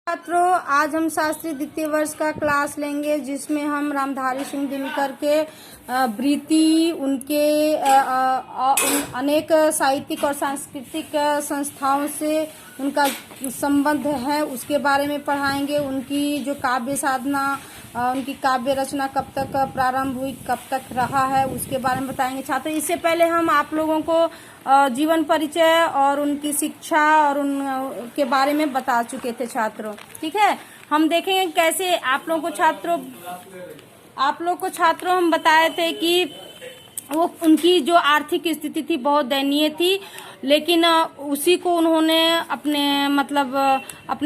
छात्रों, आज हम शास्त्री द्वितीय वर्ष का क्लास लेंगे जिसमें हम रामधारी सिंह दिनकर के वृत्ति, उनके अनेक साहित्यिक और सांस्कृतिक संस्थाओं से उनका संबंध है उसके बारे में पढ़ाएंगे। उनकी जो काव्य साधना, उनकी काव्य रचना कब तक प्रारंभ हुई, कब तक रहा है, उसके बारे में बताएंगे छात्र। इससे पहले हम आप लोगों को जीवन परिचय और उनकी शिक्षा और उनके बारे में बता चुके थे छात्रों। ठीक है, हम देखेंगे कैसे आप लोगों को छात्रों हम बताए थे कि वो उनकी जो आर्थिक स्थिति थी बहुत दयनीय थी, लेकिन उसी को उन्होंने अपने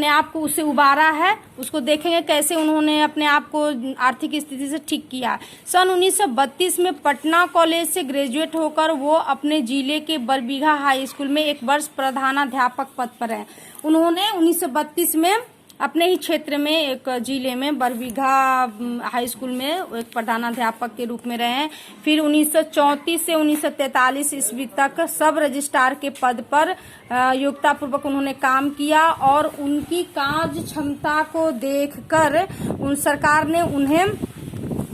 आप को उससे उबारा है। उसको देखेंगे कैसे उन्होंने अपने आप को आर्थिक स्थिति से ठीक किया। सन 1932 में पटना कॉलेज से ग्रेजुएट होकर वो अपने जिले के बरबीघा हाई स्कूल में एक वर्ष प्रधानाध्यापक पद पर हैं। उन्होंने 1932 में अपने ही क्षेत्र में एक जिले में बरबीघा हाई स्कूल में एक प्रधानाध्यापक के रूप में रहे हैं। फिर 1934 से 1943 ईस्वी तक सब रजिस्ट्रार के पद पर योग्यता पूर्वक उन्होंने काम किया और उनकी कार्य क्षमता को देखकर सरकार ने उन्हें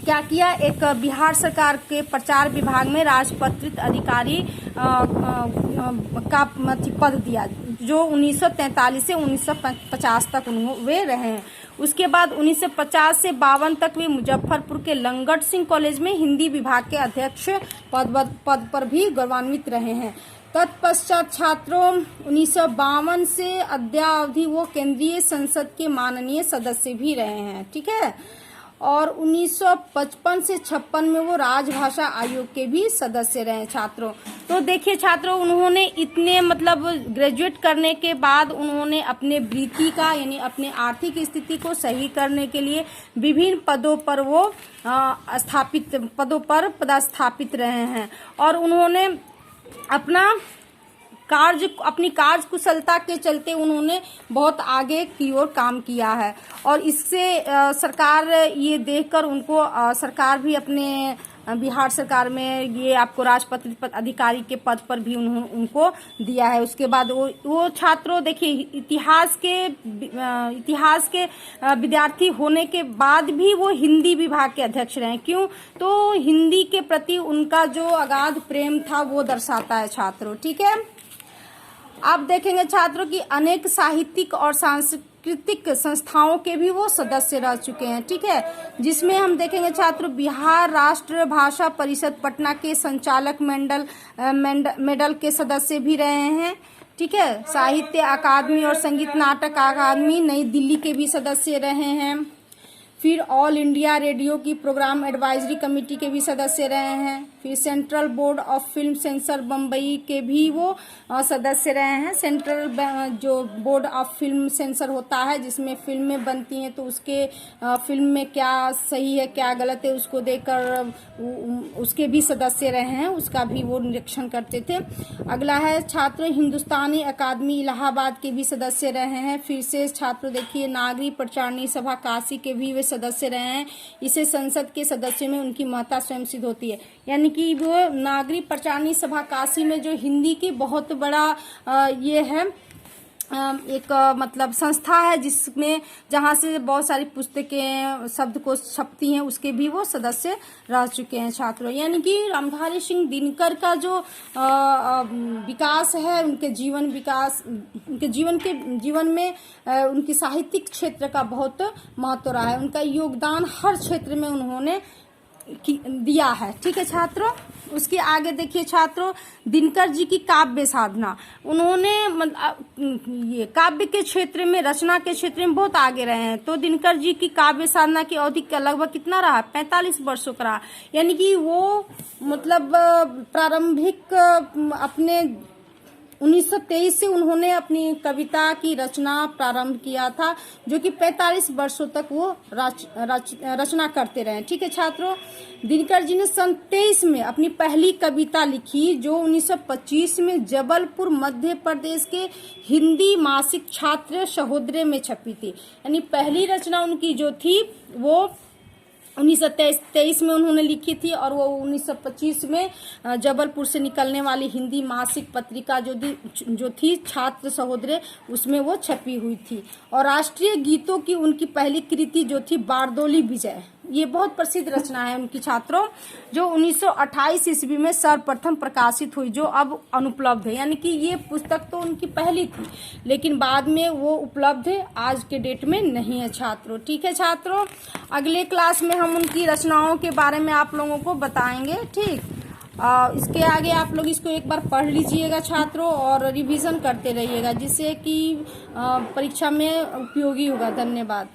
क्या किया, एक बिहार सरकार के प्रचार विभाग में राजपत्रित अधिकारी का पद दिया, जो 1943 से 1950 तक वे रहे हैं। उसके बाद 1950 से 52 तक वे मुजफ्फरपुर के लंगट सिंह कॉलेज में हिंदी विभाग के अध्यक्ष पद पर भी गौरवान्वित रहे हैं। तत्पश्चात छात्रों 1952 से अद्यावधि वो केंद्रीय संसद के माननीय सदस्य भी रहे हैं। ठीक है, और 1955 से 56 में वो राजभाषा आयोग के भी सदस्य रहे छात्रों। तो देखिए छात्रों, उन्होंने इतने ग्रेजुएट करने के बाद उन्होंने अपने वृत्ति का यानी अपने आर्थिक स्थिति को सही करने के लिए विभिन्न पदों पर वो पदस्थापित रहे हैं और उन्होंने अपनी कार्य कुशलता के चलते उन्होंने बहुत आगे की ओर काम किया है। और इससे सरकार ये देखकर उनको सरकार भी अपने बिहार सरकार में ये आपको राजपत्रित अधिकारी के पद पर भी उनको दिया है। उसके बाद वो छात्रों देखिए इतिहास के विद्यार्थी होने के बाद भी वो हिंदी विभाग के अध्यक्ष रहे। क्यों? तो हिंदी के प्रति उनका जो अगाध प्रेम था वो दर्शाता है छात्रों। ठीक है, आप देखेंगे छात्रों की अनेक साहित्यिक और सांस्कृतिक संस्थाओं के भी वो सदस्य रह चुके हैं। ठीक है, जिसमें हम देखेंगे छात्रों बिहार राष्ट्र भाषा परिषद पटना के संचालक मंडल के सदस्य भी रहे हैं। ठीक है, साहित्य अकादमी और संगीत नाटक अकादमी नई दिल्ली के भी सदस्य रहे हैं। फिर ऑल इंडिया रेडियो की प्रोग्राम एडवाइजरी कमेटी के भी सदस्य रहे हैं। फिर central board of film sensor Bombay के भी वो सदस्य रहे हैं। सेंट्रल जो बोर्ड ऑफ फिल्म सेंसर होता है जिसमें फिल्में बनती हैं तो उसके फिल्म में क्या सही है क्या गलत है उसको देखकर उसके भी सदस्य रहे हैं, उसका भी वो निरीक्षण करते थे। अगला है छात्र हिंदुस्तानी अकादमी इलाहाबाद के भी सदस्य रहे हैं। फिर से छात्र देखिए नागरिक प्रचारणी सभा काशी के भी वे सदस्य रहे हैं। इसे संसद के सदस्यों में उनकी महत्ता स्वयं सिद्ध होती है। यानी कि वो नागरिक प्रचारणी सभा काशी में जो हिंदी की बहुत बड़ा ये है एक संस्था है जिसमें जहाँ से बहुत सारी पुस्तकें शब्दकोश छपती हैं, उसके भी वो सदस्य रह चुके हैं छात्रों। यानी कि रामधारी सिंह दिनकर का जो विकास है, उनके जीवन में उनकी साहित्यिक क्षेत्र का बहुत महत्व रहा है। उनका योगदान हर क्षेत्र में उन्होंने दिया है। ठीक है छात्रों, उसके आगे देखिए छात्रों दिनकर जी की काव्य साधना। उन्होंने ये काव्य के क्षेत्र में, रचना के क्षेत्र में बहुत आगे रहे हैं। तो दिनकर जी की काव्य साधना की अवधि का लगभग कितना रहा? 45 वर्षों का रहा। यानी कि वो प्रारंभिक अपने 1923 से उन्होंने अपनी कविता की रचना प्रारंभ किया था, जो कि 45 वर्षों तक वो रचना करते रहे। ठीक है छात्रों, दिनकर जी ने सन 23 में अपनी पहली कविता लिखी जो 1925 में जबलपुर मध्य प्रदेश के हिंदी मासिक छात्र सहोदय में छपी थी। यानी पहली रचना उनकी जो थी वो 1923 में उन्होंने लिखी थी, और वो 1925 में जबलपुर से निकलने वाली हिंदी मासिक पत्रिका जो थी छात्र सहोदरे, उसमें वो छपी हुई थी। और राष्ट्रीय गीतों की उनकी पहली कृति जो थी बारदोली विजय, ये बहुत प्रसिद्ध रचना है उनकी छात्रों, जो 1928 ईस्वी में सर्वप्रथम प्रकाशित हुई, जो अब अनुपलब्ध है। यानी कि ये पुस्तक तो उनकी पहली थी, लेकिन बाद में वो उपलब्ध है, आज के डेट में नहीं है छात्रों। ठीक है छात्रों, अगले क्लास में हम उनकी रचनाओं के बारे में आप लोगों को बताएंगे। ठीक, इसके आगे आप लोग इसको एक बार पढ़ लीजिएगा छात्रों, और रिवीजन करते रहिएगा, जिससे कि परीक्षा में उपयोगी होगा। धन्यवाद।